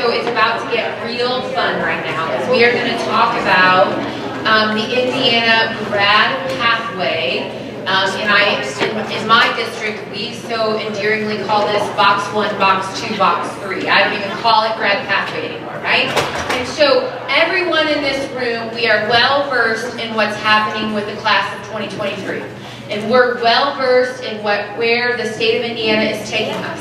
so it's about to get real fun right now because we are going to talk about the Indiana Grad Pathway. In my district, we so endearingly call this box 1, box 2, box 3. I don't even call it Grad Pathway anymore, right? And so everyone in this room, we are well versed in what's happening with the class of 2023. And we're well versed in where the state of Indiana is taking us.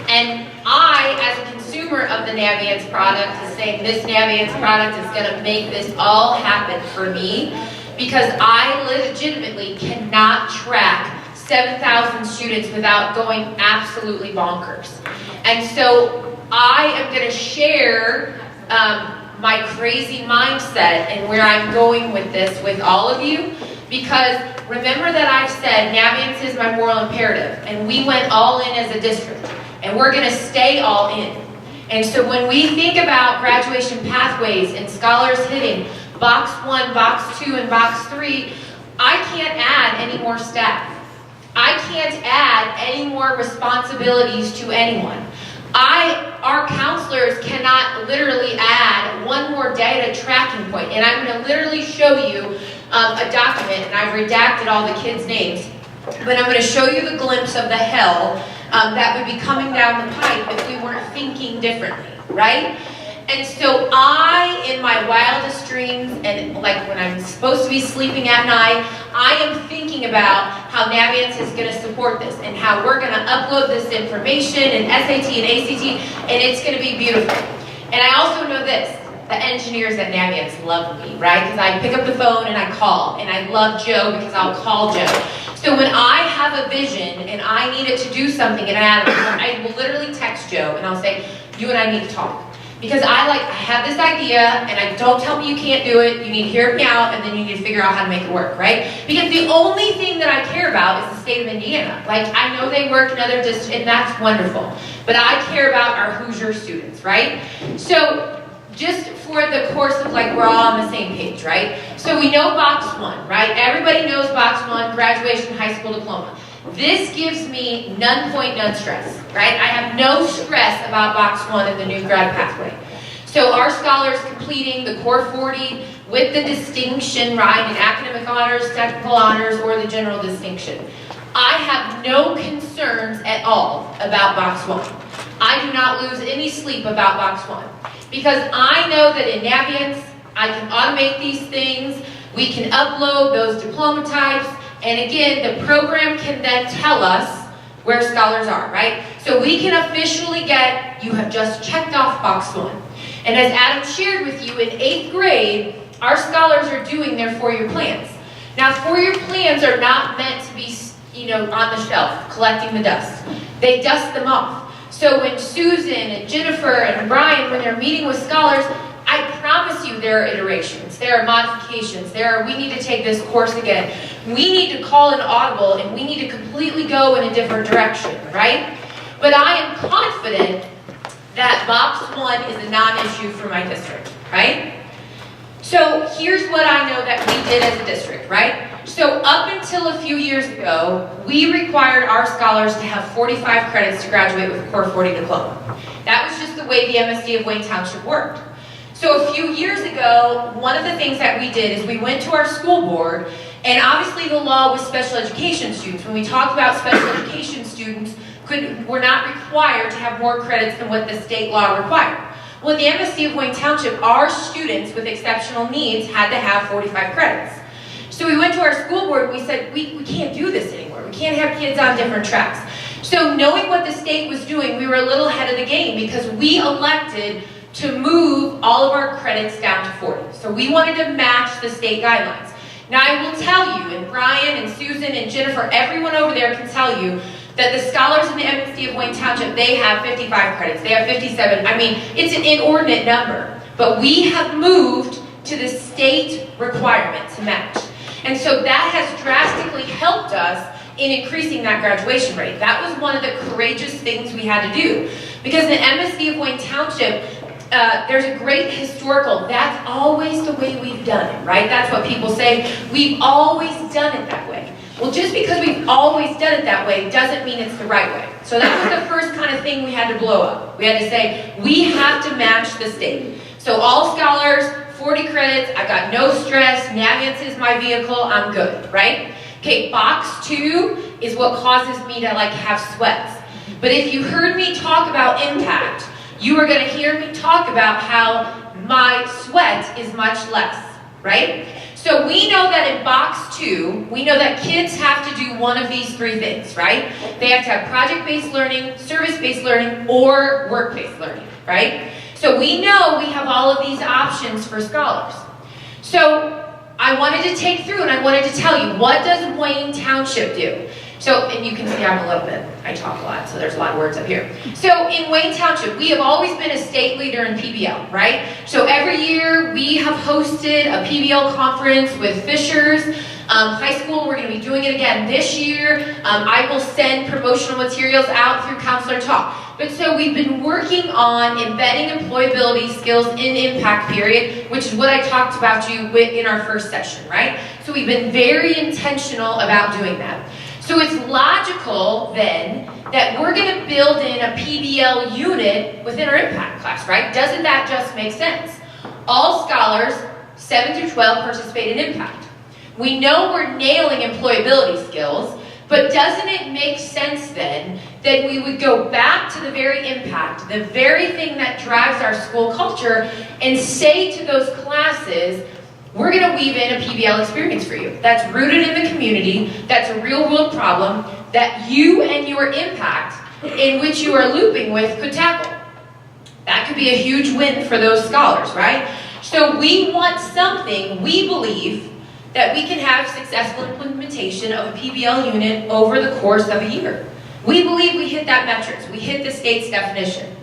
And I, as a consumer of the Navient product, is saying this Navient product is going to make this all happen for me because I legitimately cannot track 7,000 students without going absolutely bonkers. And so I am going to share my crazy mindset and where I'm going with this with all of you, because remember that I've said Navient is my moral imperative, and we went all in as a district, and we're going to stay all in. And so when we think about graduation pathways and scholars hitting box 1, box 2, and box 3, I can't add any more staff. I can't add any more responsibilities to anyone. Our counselors cannot literally add one more data tracking point. And I'm going to literally show you a document, and I've redacted all the kids' names, but I'm going to show you the glimpse of the hell that would be coming down the pipe if we weren't thinking differently, right? And so I, in my wildest dreams, and like when I'm supposed to be sleeping at night, I am thinking about how Navient is going to support this and how we're going to upload this information and SAT and ACT, and it's going to be beautiful. And I also know this, the engineers at Navient love me, right? Because I pick up the phone and I call, and I love Joe because I'll call Joe. So when I have a vision and I need it to do something, and I will literally text Joe and I'll say, you and I need to talk. Because I have this idea, and I don't tell me you can't do it, you need to hear me out, and then you need to figure out how to make it work, right? Because the only thing that I care about is the state of Indiana. Like, I know they work in other districts, and that's wonderful. But I care about our Hoosier students, right? So, just for the course of we're all on the same page, right? So we know box 1, right? Everybody knows box 1, graduation, high school diploma. This gives me none stress, right? I have no stress about box 1 of the new grad pathway. So our scholars completing the core 40 with the distinction, right, in academic honors, technical honors, or the general distinction. I have no concerns at all about box 1. I do not lose any sleep about box 1. Because I know that in Navient, I can automate these things, we can upload those diploma types, and again, the program can then tell us where scholars are, right? So we can officially get, you have just checked off box 1. And as Adam shared with you, in 8th grade, our scholars are doing their 4-year plans. Now, 4-year plans are not meant to be, on the shelf, collecting the dust. They dust them off. So when Susan and Jennifer and Brian, when they're meeting with scholars, I promise you there are iterations, there are modifications, we need to take this course again. We need to call an audible, and we need to completely go in a different direction, right? But I am confident that box 1 is a non-issue for my district, right? So here's what I know that we did as a district, right? So up until a few years ago, we required our scholars to have 45 credits to graduate with a core 40 diploma. That was just the way the MSD of Wayne Township worked. So a few years ago, one of the things that we did is we went to our school board, and obviously the law was special education students. When we talked about special education students, were not required to have more credits than what the state law required. Well, in the MSD of Wayne Township, our students with exceptional needs had to have 45 credits. So we went to our school board and we said, we can't do this anymore. We can't have kids on different tracks. So knowing what the state was doing, we were a little ahead of the game because we elected to move all of our credits down to 40. So we wanted to match the state guidelines. Now I will tell you, and Brian and Susan and Jennifer, everyone over there can tell you that the scholars in the MSD of Wayne Township, they have 55 credits, they have 57. I mean, it's an inordinate number. But we have moved to the state requirement to match. And so that has drastically helped us in increasing that graduation rate. That was one of the courageous things we had to do. Because the MSD of Wayne Township, there's a great historical, that's always the way we've done it, right? That's what people say, we've always done it that way. Well, just because we've always done it that way doesn't mean it's the right way. So that was the first kind of thing we had to blow up. We had to say, we have to match the state. So all scholars, 40 credits, I've got no stress, Navient is my vehicle, I'm good, right? Okay, box 2 is what causes me to like have sweats. But if you heard me talk about impact, you are gonna hear me talk about how my sweat is much less, right? So we know that in box 2, we know that kids have to do one of these 3 things, right? They have to have project-based learning, service-based learning, or work-based learning, right? So we know we have all of these options for scholars. So I wanted to take through and I wanted to tell you, what does Wayne Township do? So, and you can see I'm a little bit, I talk a lot, so there's a lot of words up here. So in Wayne Township, we have always been a state leader in PBL, right? So every year we have hosted a PBL conference with Fishers. High school, we're going to be doing it again this year. I will send promotional materials out through Counselor Talk. But so we've been working on embedding employability skills in impact period, which is what I talked about you with in our first session, right? So we've been very intentional about doing that. So it's logical then that we're going to build in a PBL unit within our impact class, right? Doesn't that just make sense? All scholars, 7 through 12, participate in impact. We know we're nailing employability skills, but doesn't it make sense then that we would go back to the very impact, the very thing that drives our school culture, and say to those classes, we're going to weave in a PBL experience for you. That's rooted in the community, that's a real world problem that you and your impact in which you are looping with could tackle. That could be a huge win for those scholars, right? So we want something, we believe, that we can have successful implementation of a PBL unit over the course of a year. We believe we hit that metrics, we hit the state's definition.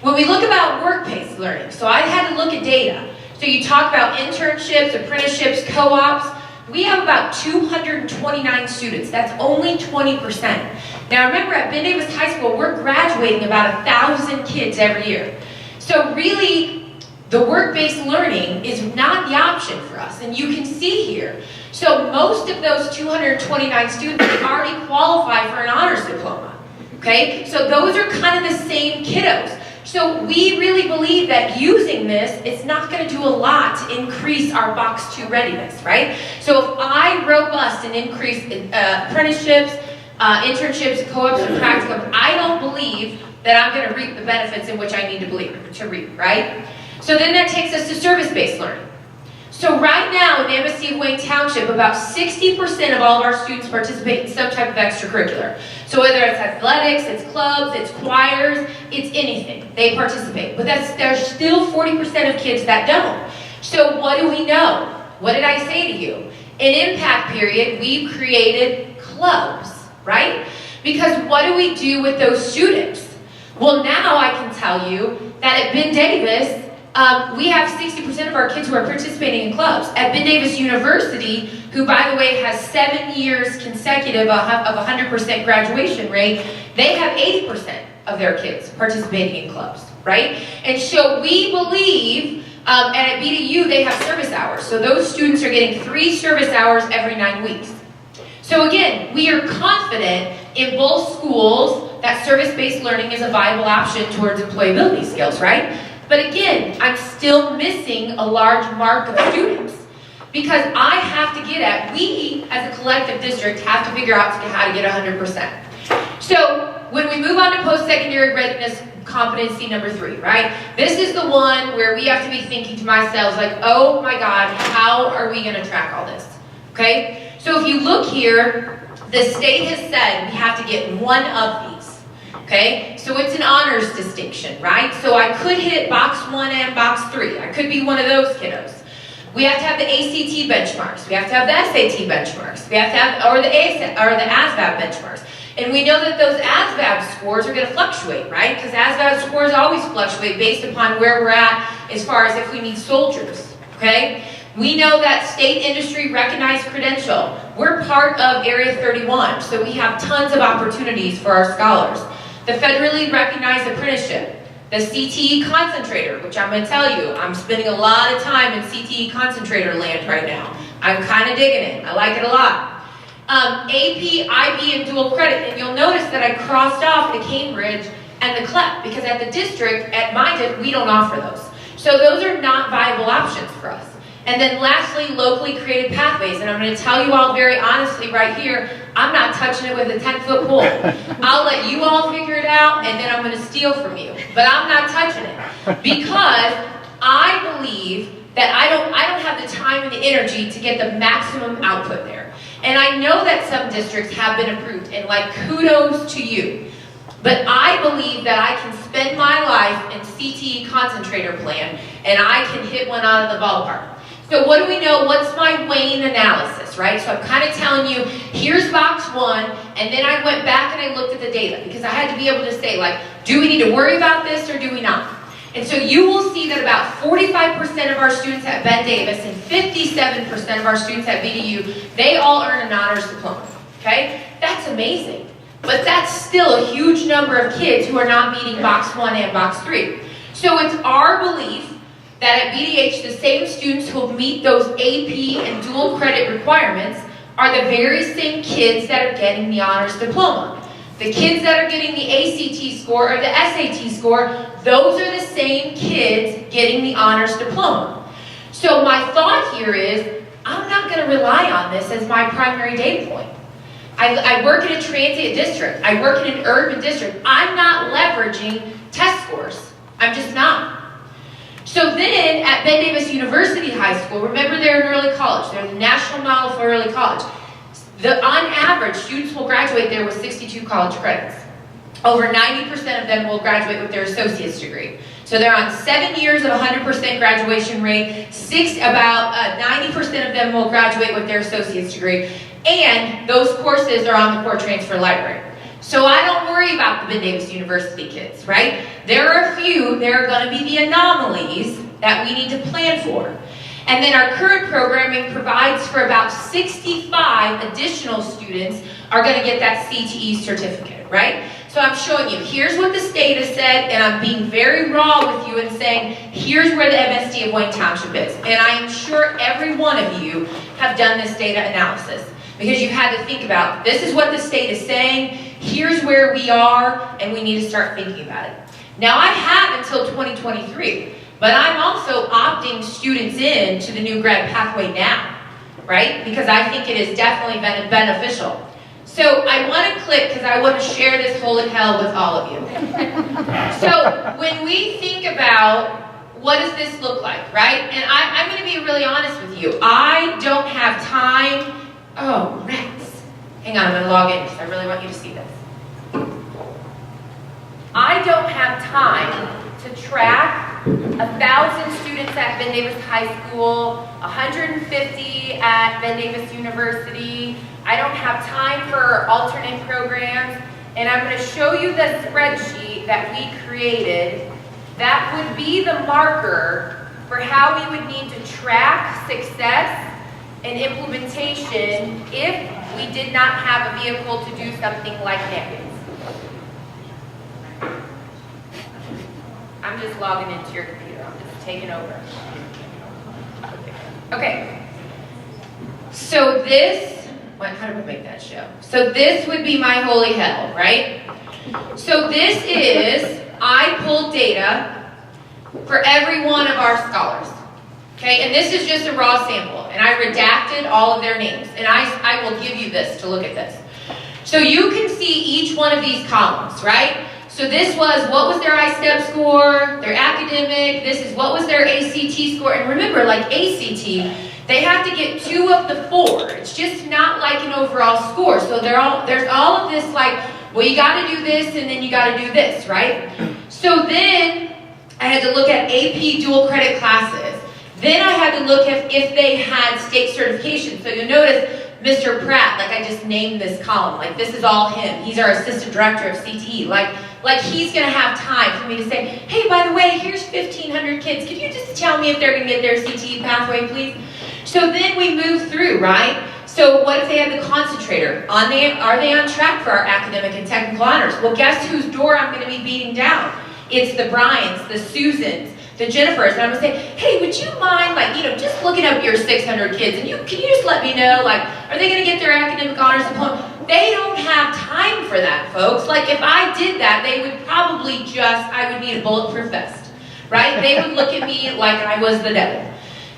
When we look about work-based learning, so I had to look at data. So you talk about internships, apprenticeships, co-ops. We have about 229 students. That's only 20%. Now remember, at Ben Davis High School, we're graduating about 1,000 kids every year. So really, the work-based learning is not the option for us, and you can see here. So most of those 229 students already qualify for an honors diploma, okay? So those are kind of the same kiddos. So we really believe that using this, it's not going to do a lot to increase our box 2 readiness, right? So if I robust and increase apprenticeships, internships, co-ops, and practicums, I don't believe that I'm going to reap the benefits in which I need to reap, right? So then that takes us to service-based learning. So right now in the MSD Wayne Township, about 60% of all of our students participate in some type of extracurricular. So whether it's athletics, it's clubs, it's choirs, it's anything, they participate. But there's still 40% of kids that don't. So what do we know? What did I say to you? In impact period, we've created clubs, right? Because what do we do with those students? Well, now I can tell you that at Ben Davis, we have 60% of our kids who are participating in clubs. At Ben Davis University, who by the way has 7 years consecutive of 100% graduation rate, they have 80% of their kids participating in clubs, right? And so we believe, and at BDU they have service hours. So those students are getting 3 service hours every 9 weeks. So again, we are confident in both schools that service-based learning is a viable option towards employability skills, right? But again, I'm still missing a large mark of students because I have to get at, we as a collective district have to figure out how to get 100%. So when we move on to post-secondary readiness competency number 3, right? This is the one where we have to be thinking to ourselves like, oh my God, how are we gonna track all this, okay? So if you look here, the state has said we have to get one of these. Okay, so it's an honors distinction, right? So I could hit box 1 and box 3. I could be one of those kiddos. We have to have the ACT benchmarks. We have to have the SAT benchmarks. We have to have, or the ASVAB benchmarks. And we know that those ASVAB scores are going to fluctuate, right? Because ASVAB scores always fluctuate based upon where we're at as far as if we need soldiers, okay? We know that state industry recognized credential. We're part of Area 31, so we have tons of opportunities for our scholars. The federally recognized apprenticeship, the CTE concentrator, which I'm going to tell you, I'm spending a lot of time in CTE concentrator land right now. I'm kind of digging it. I like it a lot. AP, IB, and dual credit. And you'll notice that I crossed off the Cambridge and the CLEP because at the district, at my district, we don't offer those. So those are not viable options for us. And then lastly, locally created pathways. And I'm going to tell you all very honestly right here, I'm not touching it with a 10-foot pole. I'll let you all figure it out, and then I'm going to steal from you. But I'm not touching it because I believe that I don't have the time and the energy to get the maximum output there. And I know that some districts have been approved, and like kudos to you. But I believe that I can spend my life in CTE concentrator plan, and I can hit one out of the ballpark. So what do we know? What's my Wayne analysis, right? So I'm kind of telling you, here's box one, and then I went back and I looked at the data because I had to be able to say, like, do we need to worry about this or do we not? And so you will see that about 45% of our students at Ben Davis and 57% of our students at BDU, they all earn an honors diploma, okay? That's amazing. But that's still a huge number of kids who are not meeting box one and box three. So it's our belief that at BDH, the same students who meet those AP and dual credit requirements are the very same kids that are getting the honors diploma. The kids that are getting the ACT score or the SAT score, those are the same kids getting the honors diploma. So my thought here is, I'm not going to rely on this as my primary data point. I work in a transient district. I work in an urban district. I'm not leveraging test scores. I'm just not. So then at Ben Davis University High School, remember they're an early college. They're the national model for early college. On average, students will graduate there with 62 college credits. Over 90% of them will graduate with their associate's degree. So they're on 7 years of 100% graduation rate. About 90% of them will graduate with their associate's degree. And those courses are on the core transfer library. So I don't worry about the Ben Davis University kids, right? There are a few, there are going to be the anomalies that we need to plan for. And then our current programming provides for about 65 additional students are going to get that CTE certificate, right? So I'm showing you, here's what this data said, and I'm being very raw with you and saying, here's where the MSD of Wayne Township is. And I am sure every one of you have done this data analysis because you've had to think about, this is what the state is saying, here's where we are, and we need to start thinking about it. Now I have until 2023. But I'm also opting students in to the new grad pathway now, right? Because I think it is definitely beneficial. So I want to click because I want to share this holy hell with all of you. So when we think about what does this look like, right? And I'm going to be really honest with you. I don't have time. Oh, rats. Hang on, I'm going to log in because I really want you to see this. I don't have time to track 1,000 students at Ben Davis High School, 150 at Ben Davis University. I don't have time for alternate programs. And I'm going to show you the spreadsheet that we created that would be the marker for how we would need to track success and implementation if we did not have a vehicle to do something like napkins. I'm just logging into your computer. I'm just taking over. Okay. So this, how do we make that show? So this would be my holy hell, right? So this is, I pulled data for every one of our scholars. Okay, and this is just a raw sample. And I redacted all of their names. And I will give you this to look at this. So you can see each one of these columns, right? So this was, what was their I-STEP score, their academic, this is what was their ACT score, and remember, like ACT, they have to get 2 of the 4. It's just not like an overall score. So there's all of this like, well, you got to do this, and then you got to do this, right? So then I had to look at AP dual credit classes. Then I had to look at if they had state certification. So you'll notice Mr. Pratt, like I just named this column, like this is all him. He's our assistant director of CTE. Like he's going to have time for me to say, hey, by the way, here's 1,500 kids. Could you just tell me if they're going to get their CTE pathway, please? So then we move through, right? So what if they have the concentrator? Are they on track for our academic and technical honors? Well, guess whose door I'm going to be beating down? It's the Bryans, the Susans, the Jennifers, and I'm gonna say, hey, would you mind, like, you know, just looking up your 600 kids, and can you just let me know, like, are they gonna get their academic honors diploma? They don't have time for that, folks. Like, if I did that, they would probably I would need a bulletproof vest, right? They would look at me like I was the devil.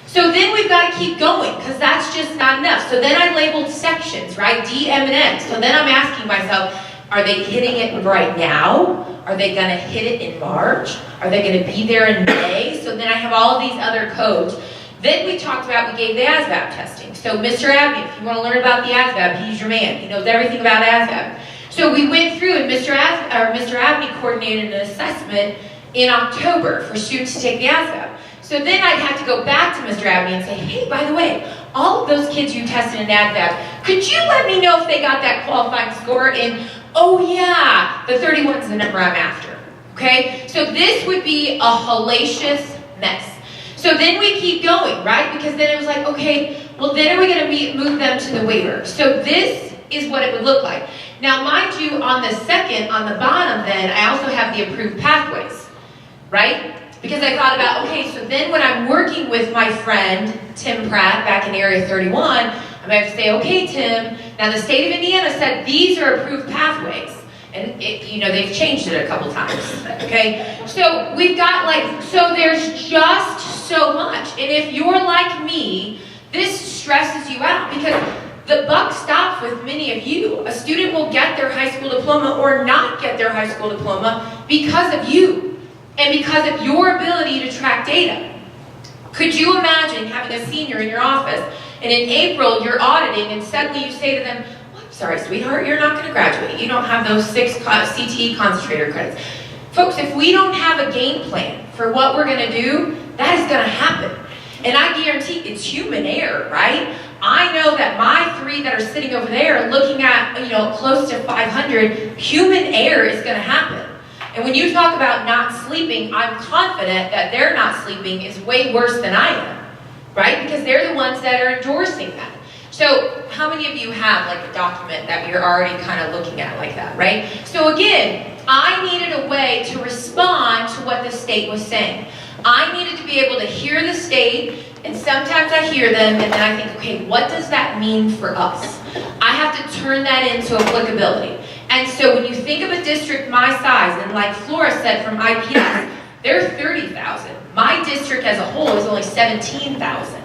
So then we've got to keep going, because that's just not enough. So then I labeled sections, right? D, M, and N. So then I'm asking myself, are they hitting it right now? Are they going to hit it in March? Are they going to be there in May? So then I have all of these other codes. Then we talked about, we gave the ASVAB testing. So Mr. Abney, if you want to learn about the ASVAB, he's your man. He knows everything about ASVAB. So we went through, and Mr. Abney coordinated an assessment in October for students to take the ASVAB. So then I'd have to go back to Mr. Abney and say, hey, by the way, all of those kids you tested in ASVAB, could you let me know if they got that qualifying score in, oh yeah, the 31 is the number I'm after, okay? So this would be a hellacious mess. So then we keep going, right? Because then it was like, okay, well then are we gonna move them to the waiver? So this is what it would look like. Now mind you, on the second, on the bottom then, I also have the approved pathways, right? Because I thought about, okay, so then when I'm working with my friend, Tim Pratt, back in Area 31, I'm going to have to say, okay, Tim, now the state of Indiana said these are approved pathways. And, they've changed it a couple times, okay? So we've got so there's just so much. And if you're like me, this stresses you out because the buck stops with many of you. A student will get their high school diploma or not get their high school diploma because of you. And because of your ability to track data. Could you imagine having a senior in your office, and in April you're auditing, and suddenly you say to them, oh, I'm sorry, sweetheart, you're not going to graduate. You don't have those 6 CTE concentrator credits. Folks, if we don't have a game plan for what we're going to do, that is going to happen. And I guarantee it's human error, right? I know that my 3 that are sitting over there looking at, close to 500, human error is going to happen. And when you talk about not sleeping, I'm confident that they're not sleeping is way worse than I am, right? Because they're the ones that are endorsing that. So how many of you have like a document that you're already kind of looking at like that, right? So again, I needed a way to respond to what the state was saying. I needed to be able to hear the state, and sometimes I hear them, and then I think, okay, what does that mean for us? I have to turn that into applicability. And so when you think of a district my size, and like Flora said from IPS, they're 30,000. My district as a whole is only 17,000.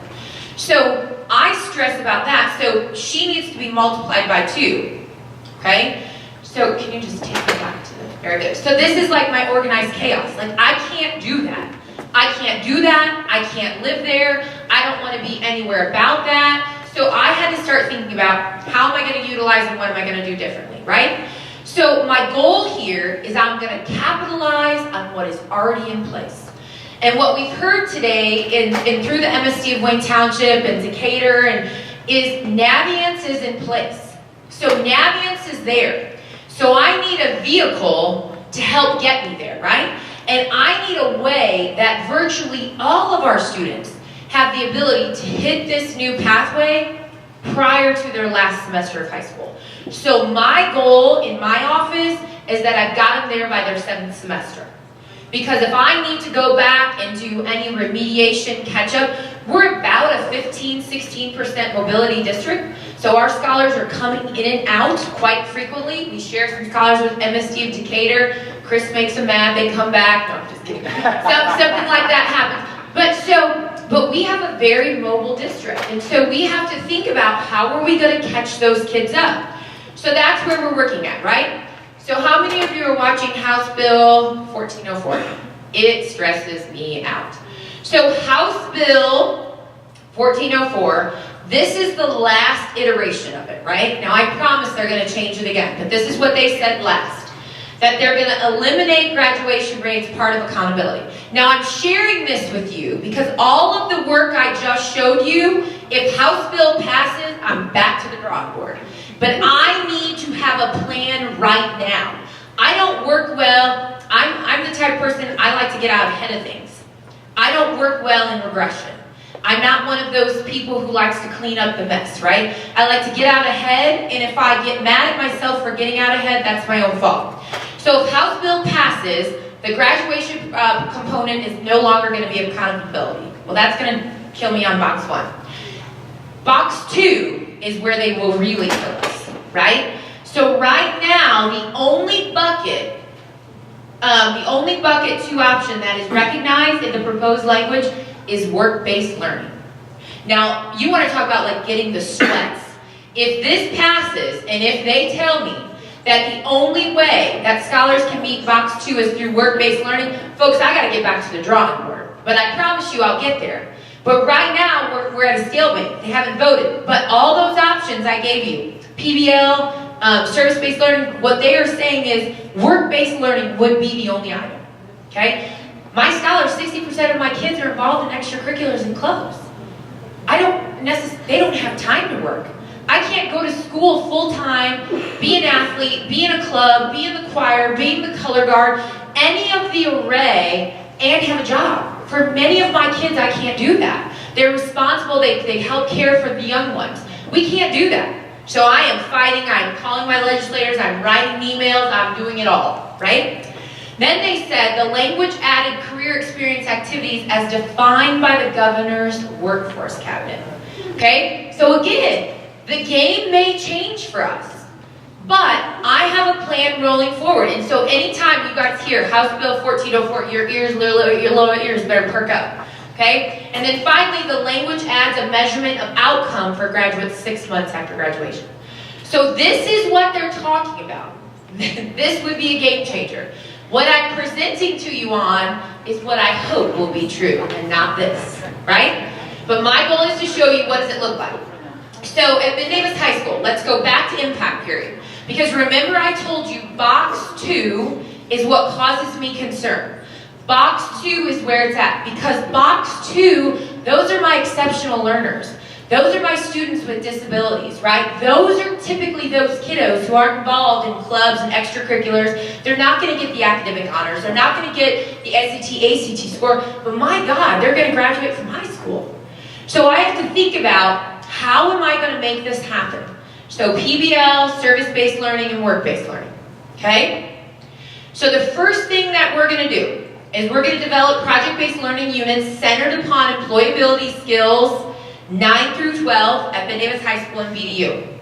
So I stress about that. So she needs to be multiplied by 2, okay? So can you just take me back to the, very good. So this is like my organized chaos. Like I can't do that. I can't do that. I can't live there. I don't want to be anywhere about that. So I had to start thinking about how am I going to utilize and what am I going to do differently, right? So my goal here is I'm going to capitalize on what is already in place. And what we've heard today and through the MSD of Wayne Township and Decatur is Navigance is in place. So Navigance is there. So I need a vehicle to help get me there, right? And I need a way that virtually all of our students have the ability to hit this new pathway prior to their last semester of high school. So my goal in my office is that I've got them there by their 7th semester. Because if I need to go back and do any remediation catch-up, we're about a 15-16% mobility district. So our scholars are coming in and out quite frequently. We share some scholars with MSD of Decatur. Chris makes them mad, they come back. No, I'm just kidding. Something like that happens. But we have a very mobile district, and so we have to think about how are we going to catch those kids up. So that's where we're working at, right? So how many of you are watching House Bill 1404? It stresses me out. So House Bill 1404, this is the last iteration of it, right? Now I promise they're going to change it again, but this is what they said last. That they're going to eliminate graduation rates part of accountability. Now I'm sharing this with you because all of the work I just showed you, if House Bill passes, I'm back to the drawing board. But I need to have a plan right now. I don't work well, I'm the type of person, I like to get out ahead of things. I don't work well in regression. I'm not one of those people who likes to clean up the mess, right? I like to get out ahead, and if I get mad at myself for getting out ahead, that's my own fault. So if House Bill passes, The graduation component is no longer going to be accountability. Well, that's going to kill me on box 1. Box 2 is where they will really kill us, right? So right now, the only bucket 2 option that is recognized in the proposed language is work-based learning. Now, you want to talk about like getting the sweats. If this passes, and if they tell me that the only way that scholars can meet box 2 is through work-based learning, folks, I got to get back to the drawing board. But I promise you I'll get there. But right now, we're at a stalemate. They haven't voted. But all those options I gave you, PBL, service-based learning, what they are saying is work-based learning would be the only item. Okay? My scholars, 60% of my kids are involved in extracurriculars and clubs. They don't have time to work. I can't go to school full-time, be an athlete, be in a club, be in the choir, be in the color guard, any of the array, and have a job. For many of my kids, I can't do that. They're responsible, they help care for the young ones. We can't do that. So I am fighting, I'm calling my legislators, I'm writing emails, I'm doing it all, right? Then they said the language added career experience activities as defined by the governor's workforce cabinet. Okay? So again, the game may change for us, but I have a plan rolling forward. And so anytime you guys hear House Bill 1404, your lower ears better perk up. Okay? And then finally, the language adds a measurement of outcome for graduates 6 months after graduation. So this is what they're talking about. This would be a game changer. What I'm presenting to you on is what I hope will be true and not this, right? But my goal is to show you what does it look like. So at Ben Davis High School, let's go back to impact period. Because remember I told you box 2 is what causes me concern. Box 2 is where it's at. Because box 2, those are my exceptional learners. Those are my students with disabilities, right? Those are typically those kiddos who aren't involved in clubs and extracurriculars. They're not going to get the academic honors. They're not going to get the SAT, ACT score. But my God, they're going to graduate from high school. So I have to think about, how am I going to make this happen? So PBL, service-based learning, and work-based learning, okay? So the first thing that we're going to do is we're going to develop project-based learning units centered upon employability skills 9 through 12 at Ben Davis High School and BDU.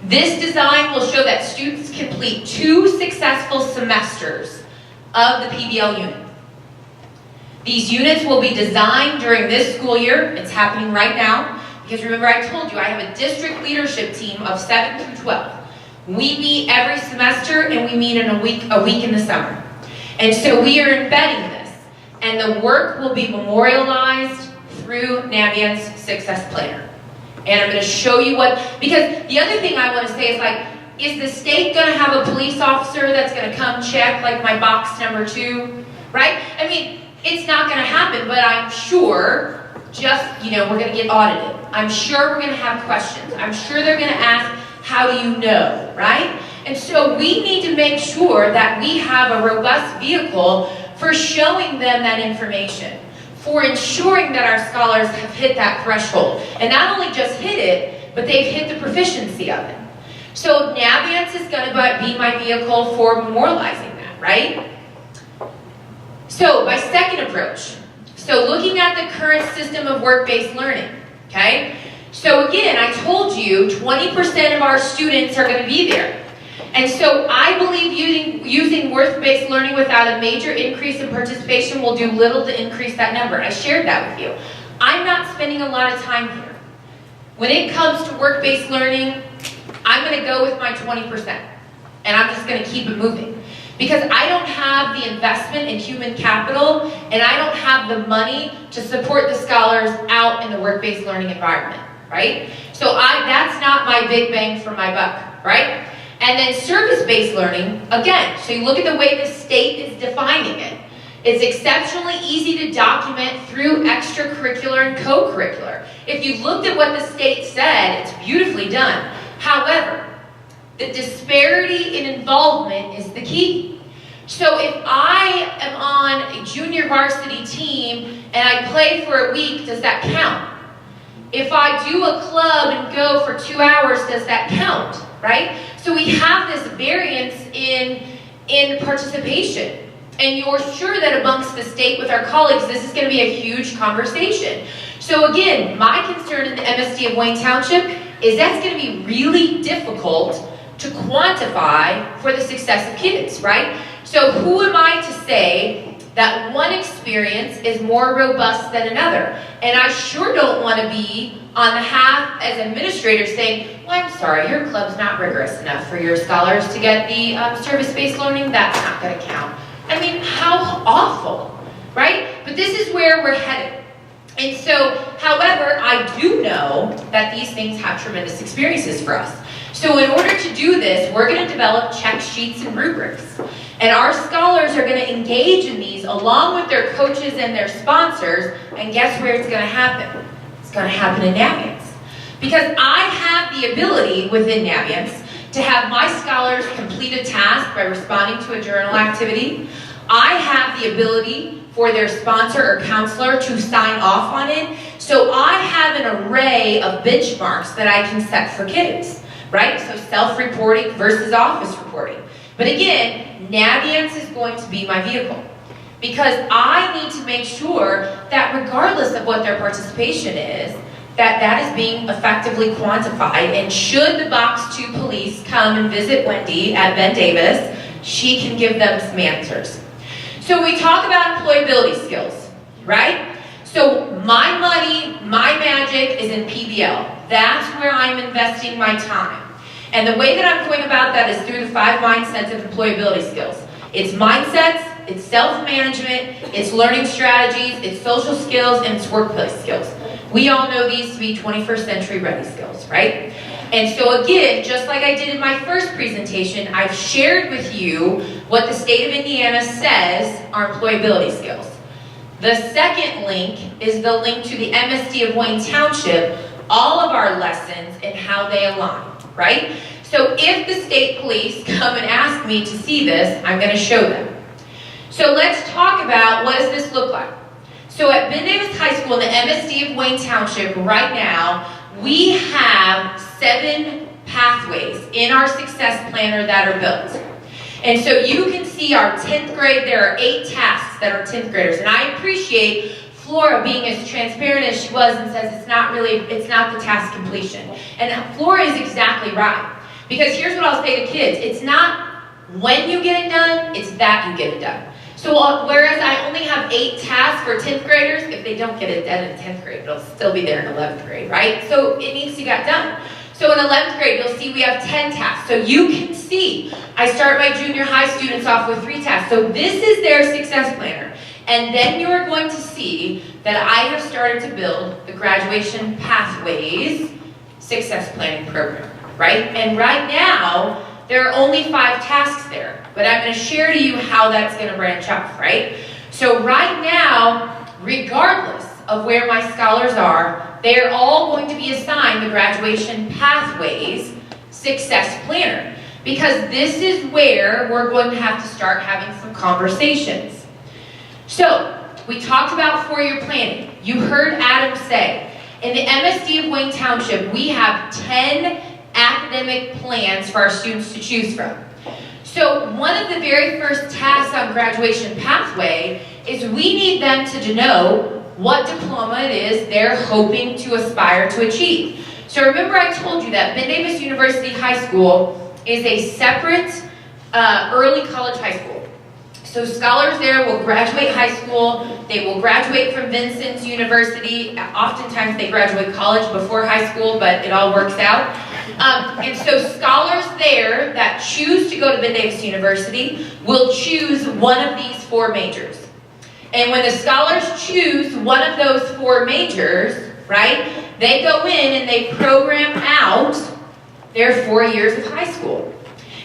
This design will show that students complete 2 successful semesters of the PBL unit. These units will be designed during this school year. It's happening right now. Because remember I told you I have a district leadership team of 7 through 12. We meet every semester and we meet in a week in the summer. And so we are embedding this. And the work will be memorialized through Navient's Success Planner. And I'm going to show you what, because the other thing I want to say is like, is the state going to have a police officer that's going to come check like my box number 2, right? I mean, it's not going to happen, but I'm sure we're going to get audited. I'm sure we're going to have questions. I'm sure they're going to ask, how do you know, right? And so we need to make sure that we have a robust vehicle for showing them that information, for ensuring that our scholars have hit that threshold. And not only just hit it, but they've hit the proficiency of it. So Navient's is going to be my vehicle for memorializing that, right? So my second approach. So looking at the current system of work-based learning, okay? So again, I told you 20% of our students are going to be there. And so I believe using work-based learning without a major increase in participation will do little to increase that number. I shared that with you. I'm not spending a lot of time here. When it comes to work-based learning, I'm going to go with my 20%. And I'm just going to keep it moving. Because I don't have the investment in human capital, and I don't have the money to support the scholars out in the work-based learning environment, right? So that's not my big bang for my buck, right? And then service-based learning, again, so you look at the way the state is defining it. It's exceptionally easy to document through extracurricular and co-curricular. If you looked at what the state said, it's beautifully done. However, the disparity in involvement is the key. So if I am on a junior varsity team and I play for a week, does that count? If I do a club and go for 2 hours, does that count, right? So we have this variance in participation. And you're sure that amongst the state with our colleagues, this is going to be a huge conversation. So again, my concern in the MSD of Wayne Township is that's going to be really difficult to quantify for the success of kids, right? So who am I to say that one experience is more robust than another? And I sure don't want to be on the half as administrators saying, well, I'm sorry, your club's not rigorous enough for your scholars to get the service-based learning, that's not going to count. I mean, how awful, right? But this is where we're headed. And so, however, I do know that these things have tremendous experiences for us. So in order to do this, we're going to develop check sheets and rubrics. And our scholars are going to engage in these along with their coaches and their sponsors, and guess where it's going to happen? It's going to happen in Navient. Because I have the ability within Navient to have my scholars complete a task by responding to a journal activity. I have the ability for their sponsor or counselor to sign off on it. So I have an array of benchmarks that I can set for kids, right? So self-reporting versus office reporting. But again, Navient is going to be my vehicle because I need to make sure that regardless of what their participation is, that is being effectively quantified. And should the Box 2 police come and visit Wendy at Ben Davis, she can give them some answers. So we talk about employability skills, right? So my money, my magic is in PBL. That's where I'm investing my time. And the way that I'm going about that is through the 5 mindsets of employability skills. It's mindsets, it's self-management, it's learning strategies, it's social skills, and it's workplace skills. We all know these to be 21st century ready skills, right? And so again, just like I did in my first presentation, I've shared with you what the state of Indiana says are employability skills. The second link is the link to the MSD of Wayne Township, all of our lessons and how they align, right? So if the state police come and ask me to see this, I'm going to show them. So let's talk about what does this look like. So at Ben Davis High School in the MSD of Wayne Township right now, we have 7 pathways in our success planner that are built. And so you can see our 10th grade, there are 8 tasks that are 10th graders. And I appreciate Flora being as transparent as she was and says it's not the task completion. And Flora is exactly right. Because here's what I'll say to kids, it's not when you get it done, it's that you get it done. So whereas I only have 8 tasks for 10th graders, if they don't get it done in 10th grade, it'll still be there in 11th grade, right? So it needs to get done. So in 11th grade, you'll see we have 10 tasks. So you can see, I start my junior high students off with 3 tasks. So this is their success planner. And then you're going to see that I have started to build the Graduation Pathways Success Planning Program, right? And right now, there are only 5 tasks there, but I'm going to share to you how that's going to branch off, right? So right now, regardless of where my scholars are, they're all going to be assigned the Graduation Pathways Success Planner, because this is where we're going to have to start having some conversations. So, we talked about 4-year planning. You heard Adam say, in the MSD of Wayne Township, we have 10 academic plans for our students to choose from. So one of the very first tasks on Graduation Pathway is we need them to know what diploma it is they're hoping to aspire to achieve. So remember I told you that Ben Davis University High School is a separate early college high school. So scholars there will graduate high school, they will graduate from Vincent's University, oftentimes they graduate college before high school, but it all works out. And so scholars there that choose to go to Ben Davis University will choose one of these 4 majors. And when the scholars choose one of those 4 majors, right, they go in and they program out their 4 years of high school.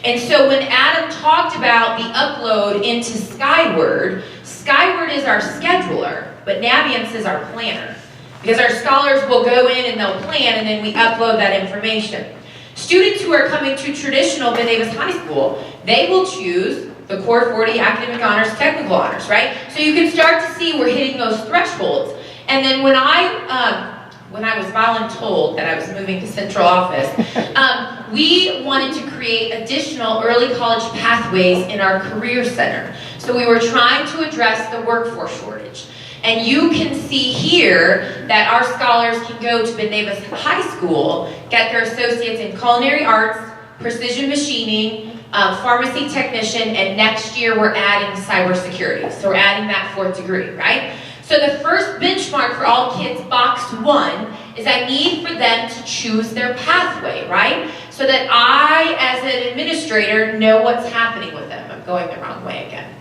And so when Adam talked about the upload into Skyward, Skyward is our scheduler, but Navient is our planner. Because our scholars will go in and they'll plan and then we upload that information. Students who are coming to traditional Ben Davis High School, they will choose the Core 40 Academic Honors, Technical Honors, right? So you can start to see we're hitting those thresholds. And then when I was voluntold that I was moving to central office, we wanted to create additional early college pathways in our career center. So we were trying to address the workforce shortage. And you can see here that our scholars can go to Ben-Davis High School, get their associates in culinary arts, precision machining, pharmacy technician, and next year we're adding cybersecurity. So we're adding that 4th degree, right? So the first benchmark for all kids, box 1, is I need for them to choose their pathway, right? So that I, as an administrator, know what's happening with them. I'm going the wrong way again.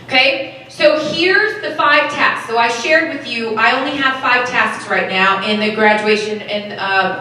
Okay, so here's the 5 tasks. So I shared with you, I only have 5 tasks right now in the graduation and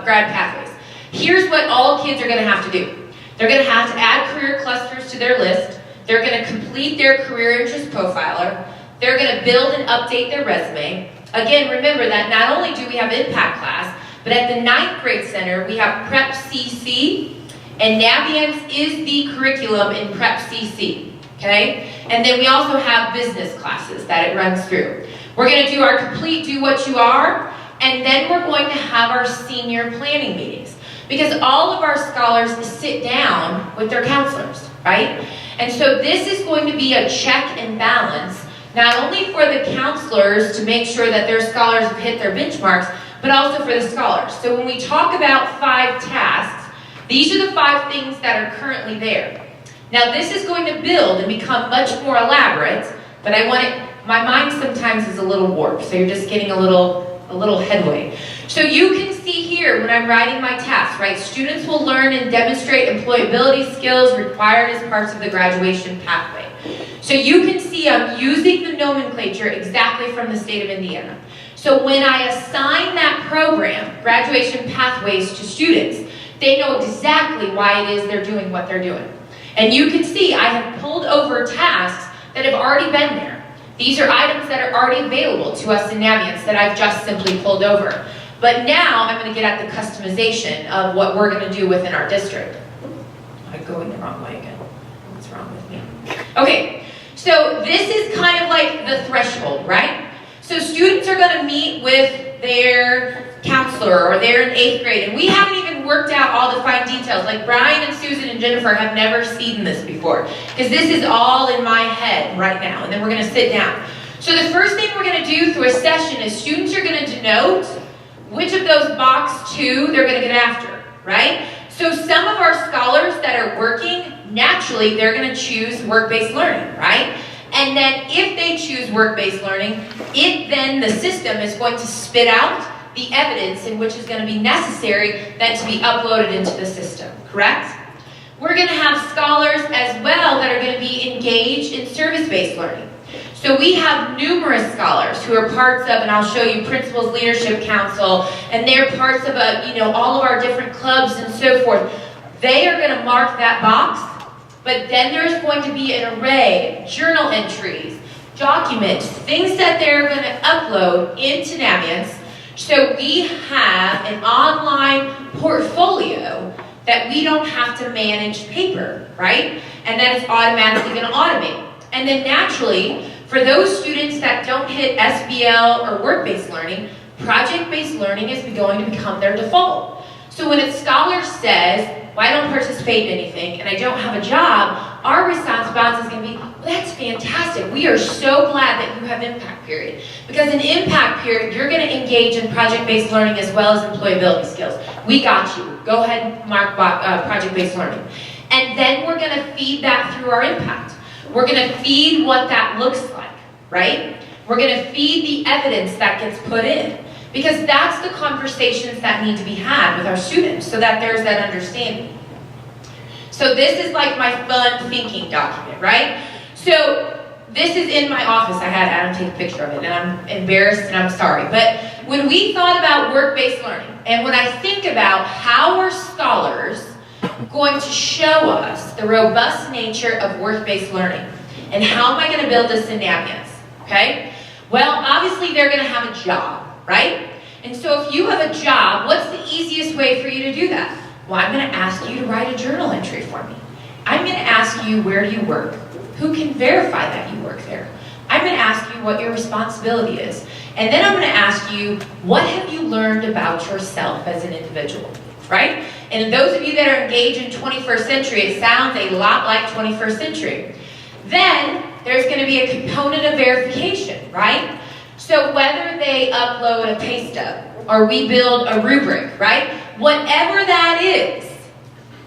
grad pathways. Here's what all kids are going to have to do. They're going to have to add career clusters to their list. They're going to complete their career interest profiler. They're going to build and update their resume. Again, remember that not only do we have Impact class, but at the 9th grade center, we have Prep CC, and Navigance is the curriculum in Prep CC, okay? And then we also have business classes that it runs through. We're going to do our complete Do What You Are, and then we're going to have our senior planning meetings. Because all of our scholars sit down with their counselors, right? And so this is going to be a check and balance, not only for the counselors to make sure that their scholars have hit their benchmarks, but also for the scholars. So when we talk about 5 tasks, these are the 5 things that are currently there. Now this is going to build and become much more elaborate, but my mind sometimes is a little warped, so you're just getting a little headway. So you can see here when I'm writing my tasks, right? Students will learn and demonstrate employability skills required as parts of the graduation pathway. So you can see I'm using the nomenclature exactly from the state of Indiana. So when I assign that program, graduation pathways, to students, they know exactly why it is they're doing what they're doing. And you can see I have pulled over tasks that have already been there. These are items that are already available to us in Navigance that I've just simply pulled over. But now I'm going to get at the customization of what we're going to do within our district. I'm going the wrong way again. What's wrong with me? Okay, so this is kind of like the threshold, right? So students are going to meet with their counselor, or they're in 8th grade, and we haven't even worked out all the fine details. Like Brian and Susan and Jennifer have never seen this before, because this is all in my head right now, and then we're going to sit down. So the first thing we're going to do through a session is students are going to denote which of those box 2 they're going to get after, right? So some of our scholars that are working, naturally they're going to choose work-based learning, right? And then if they choose work-based learning, then the system is going to spit out the evidence in which is going to be necessary then to be uploaded into the system, correct? We're going to have scholars as well that are going to be engaged in service-based learning. So we have numerous scholars who are parts of, and I'll show you, Principals Leadership Council, and they're parts of all of our different clubs and so forth. They are going to mark that box, but then there's going to be an array of journal entries, documents, things that they're going to upload into Navigance. So we have an online portfolio that we don't have to manage paper, right? And that is automatically going to automate. And then naturally, for those students that don't hit SBL or work-based learning, project-based learning is going to become their default. So when a scholar says, well, I don't participate in anything and I don't have a job, our response is going to be, well, that's fantastic. We are so glad that you have Impact Period. Because in Impact Period, you're going to engage in project-based learning as well as employability skills. We got you. Go ahead and mark project-based learning. And then we're going to feed that through our Impact. We're going to feed what that looks like, right? We're going to feed the evidence that gets put in. Because that's the conversations that need to be had with our students so that there's that understanding. So this is like my fun thinking document, right? So this is in my office. I had Adam take a picture of it, and I'm embarrassed and I'm sorry. But when we thought about work-based learning, and when I think about how are scholars going to show us the robust nature of work-based learning, and how am I going to build this in Navigance, okay? Well, obviously they're going to have a job, right? And so if you have a job, what's the easiest way for you to do that? Well, I'm going to ask you to write a journal entry for me. I'm going to ask you where you work. Who can verify that you work there? I'm going to ask you what your responsibility is. And then I'm going to ask you, what have you learned about yourself as an individual, right? And those of you that are engaged in 21st century, it sounds a lot like 21st century. Then there's going to be a component of verification, right? So whether they upload a pay stub or we build a rubric, right? Whatever that is,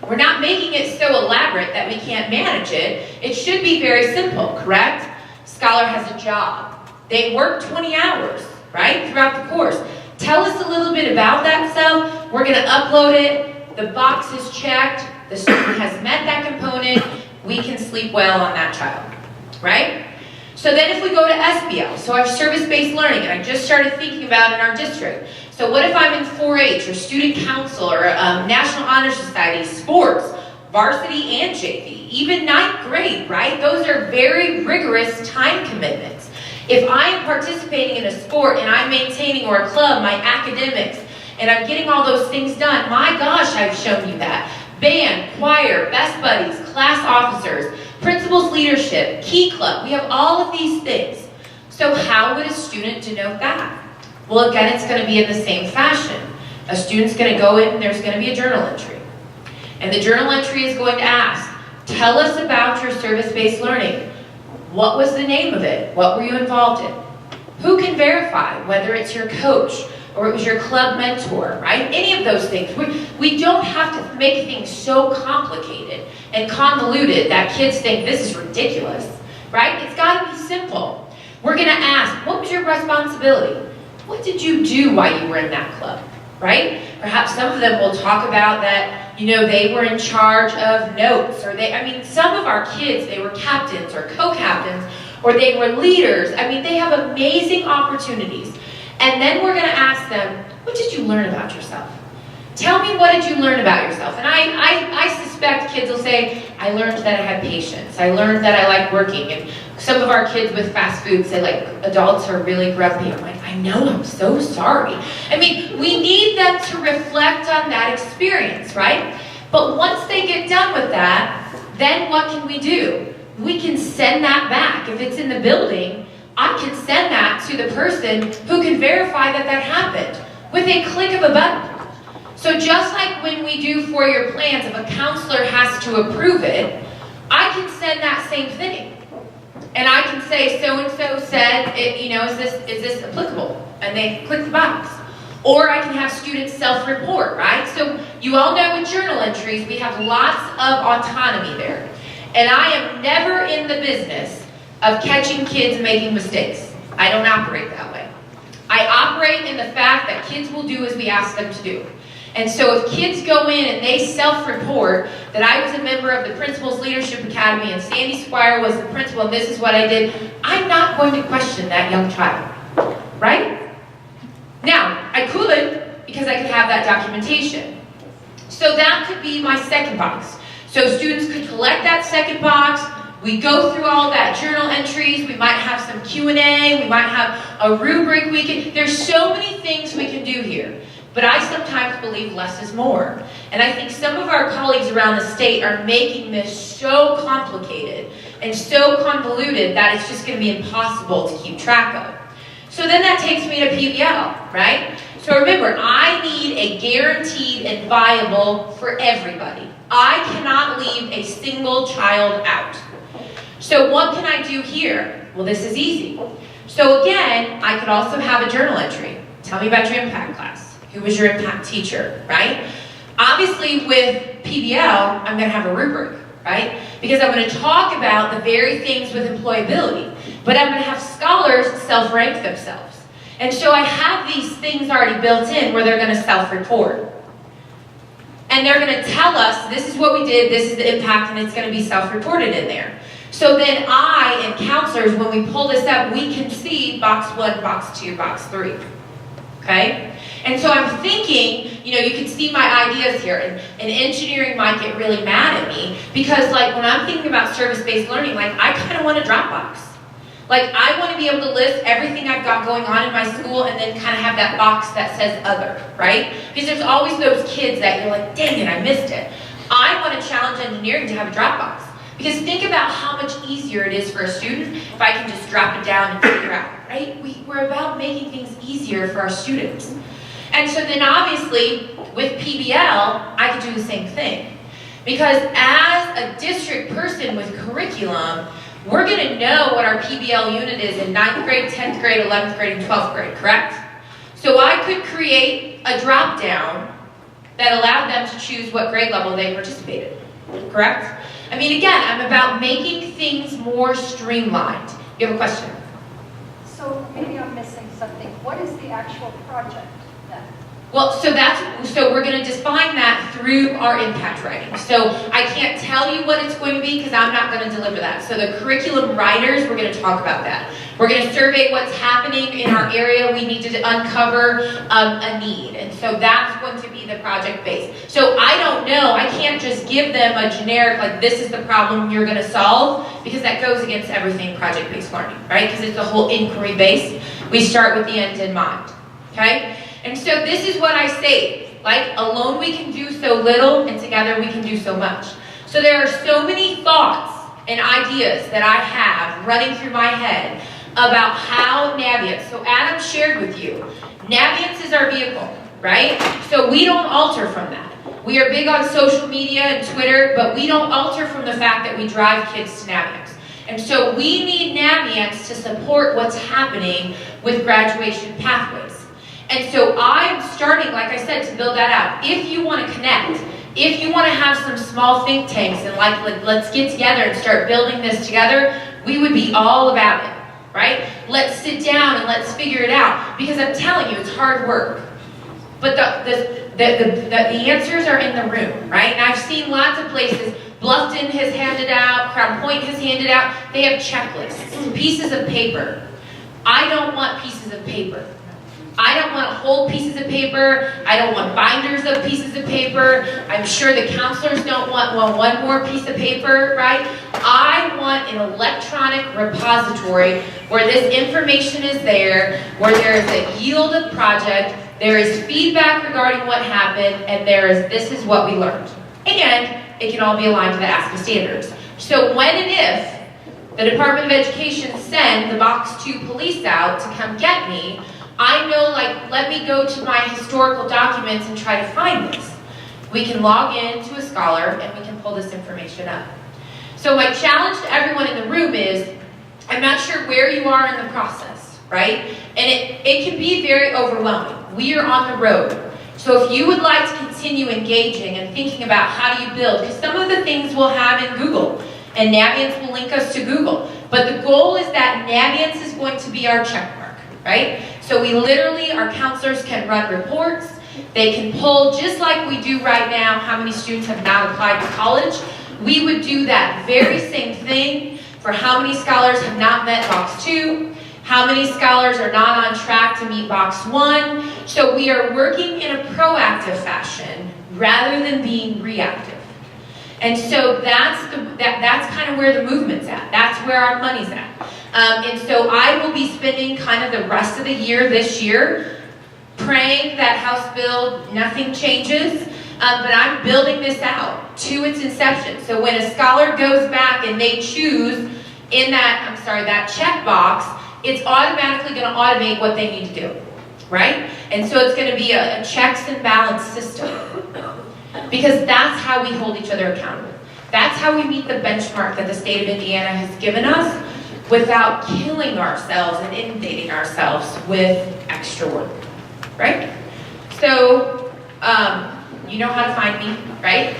we're not making it so elaborate that we can't manage it. It should be very simple, correct? Scholar has a job. They work 20 hours, right, throughout the course. Tell us a little bit about that stuff. We're going to upload it. The box is checked. The student has met that component. We can sleep well on that child, right? So then if we go to SBL, so our service-based learning, and I just started thinking about in our district. So what if I'm in 4-H or student council or National Honor Society, sports, varsity and JV, even 9th grade, right? Those are very rigorous time commitments. If I am participating in a sport and I'm maintaining, or a club, my academics, and I'm getting all those things done, my gosh, I've shown you that. Band, choir, best buddies, class officers, principals leadership, key club, we have all of these things. So how would a student denote that? Well, again, it's going to be in the same fashion. A student's going to go in and there's going to be a journal entry. And the journal entry is going to ask, tell us about your service-based learning. What was the name of it? What were you involved in? Who can verify, whether it's your coach or it was your club mentor, right? Any of those things. We don't have to make things so complicated and convoluted that kids think this is ridiculous, right? It's got to be simple. We're going to ask, what was your responsibility? What did you do while you were in that club, right? Perhaps some of them will talk about that, you know, they were in charge of notes, or some of our kids, they were captains or co-captains, or they were leaders. I mean, they have amazing opportunities. And then we're going to ask them, what did you learn about yourself? Tell me, what did you learn about yourself? And I suspect kids will say, I learned that I had patience. I learned that I like working. And some of our kids with fast food say, like, adults are really grumpy. I'm like, I know, I'm so sorry. I mean, we need them to reflect on that experience, right? But once they get done with that, then what can we do? We can send that back. If it's in the building, I can send that to the person who can verify that that happened with a click of a button. So just like when we do four-year plans, if a counselor has to approve it, I can send that same thing. And I can say, so-and-so said, is this applicable? And they click the box. Or I can have students self-report, right? So you all know with journal entries, we have lots of autonomy there. And I am never in the business of catching kids making mistakes. I don't operate that way. I operate in the fact that kids will do as we ask them to do. And so if kids go in and they self-report that I was a member of the Principal's Leadership Academy and Sandy Squire was the principal and this is what I did, I'm not going to question that young child, right? Now, I could, because I could have that documentation. So that could be my second box. So students could collect that second box. We go through all that journal entries. We might have some Q&A. We might have a rubric. There's so many things we can do here. But I sometimes believe less is more. And I think some of our colleagues around the state are making this so complicated and so convoluted that it's just going to be impossible to keep track of. So then that takes me to PBL, right? So remember, I need a guaranteed and viable for everybody. I cannot leave a single child out. So what can I do here? Well, this is easy. So again, I could also have a journal entry. Tell me about your impact class. Who was your impact teacher, right? Obviously with PBL, I'm going to have a rubric, right? Because I'm going to talk about the very things with employability. But I'm going to have scholars self-rank themselves. And so I have these things already built in where they're going to self-report. And they're going to tell us, this is what we did, this is the impact, and it's going to be self-reported in there. So then I and counselors, when we pull this up, we can see box 1, box 2, box 3. Okay? And so I'm thinking, you can see my ideas here, and engineering might get really mad at me, because like when I'm thinking about service-based learning, like I kind of want a Dropbox. Like I want to be able to list everything I've got going on in my school and then kind of have that box that says other, right? Because there's always those kids that you're like, dang it, I missed it. I want to challenge engineering to have a Dropbox. Because think about how much easier it is for a student if I can just drop it down and figure out, right? We're about making things easier for our students. And so then obviously with PBL, I could do the same thing. Because as a district person with curriculum, we're going to know what our PBL unit is in 9th grade, 10th grade, 11th grade, and 12th grade, correct? So I could create a drop-down that allowed them to choose what grade level they participated, correct? I mean, again, I'm about making things more streamlined. You have a question? So maybe I'm missing something. What is the actual project then? Well, so we're going to define that through our impact writing. So I can't tell you what it's going to be because I'm not going to deliver that. So the curriculum writers, we're going to talk about that. We're going to survey what's happening in our area. We need to uncover a need. And so that's going to be the project base. So I don't know. I can't just give them a generic, like, this is the problem you're going to solve, because that goes against everything project-based learning, right? Because it's a whole inquiry base. We start with the end in mind, okay? And so this is what I say, like, alone we can do so little, and together we can do so much. So there are so many thoughts and ideas that I have running through my head about how Navient, so Adam shared with you, Navient is our vehicle, right? So we don't alter from that. We are big on social media and Twitter, but we don't alter from the fact that we drive kids to Navient. And so we need Navient to support what's happening with graduation pathways. And so I'm starting, like I said, to build that out. If you want to connect, if you want to have some small think tanks and like let's get together and start building this together, we would be all about it, right? Let's sit down and let's figure it out. Because I'm telling you, it's hard work. But the answers are in the room, right? And I've seen lots of places. Bluffton has handed out, Crown Point has handed out. They have checklists, pieces of paper. I don't want pieces of paper. I don't want whole pieces of paper. I don't want binders of pieces of paper. I'm sure the counselors don't want one more piece of paper, right? I want an electronic repository where this information is there, where there is a yield of project, there is feedback regarding what happened, and this is what we learned. And it can all be aligned to the ASPE standards. So when and if the Department of Education send the Box 2 police out to come get me, I know, like, let me go to my historical documents and try to find this. We can log into a Scholar and we can pull this information up. So my challenge to everyone in the room is, I'm not sure where you are in the process, right? And it can be very overwhelming. We are on the road. So if you would like to continue engaging and thinking about how do you build, because some of the things we'll have in Google, and Navient will link us to Google, but the goal is that Navient is going to be our checkmark, right? So we literally, our counselors can run reports, they can pull, just like we do right now, how many students have not applied to college. We would do that very same thing for how many scholars have not met Box 2, how many scholars are not on track to meet Box 1. So we are working in a proactive fashion rather than being reactive. And so that's kind of where the movement's at. That's where our money's at. And so I will be spending kind of the rest of the year this year praying that House Bill, nothing changes, but I'm building this out to its inception. So when a scholar goes back and they choose in that checkbox, it's automatically going to automate what they need to do, right? And so it's going to be a checks and balance system, because that's how we hold each other accountable. That's how we meet the benchmark that the state of Indiana has given us without killing ourselves and inundating ourselves with extra work, right? So, you know how to find me, right?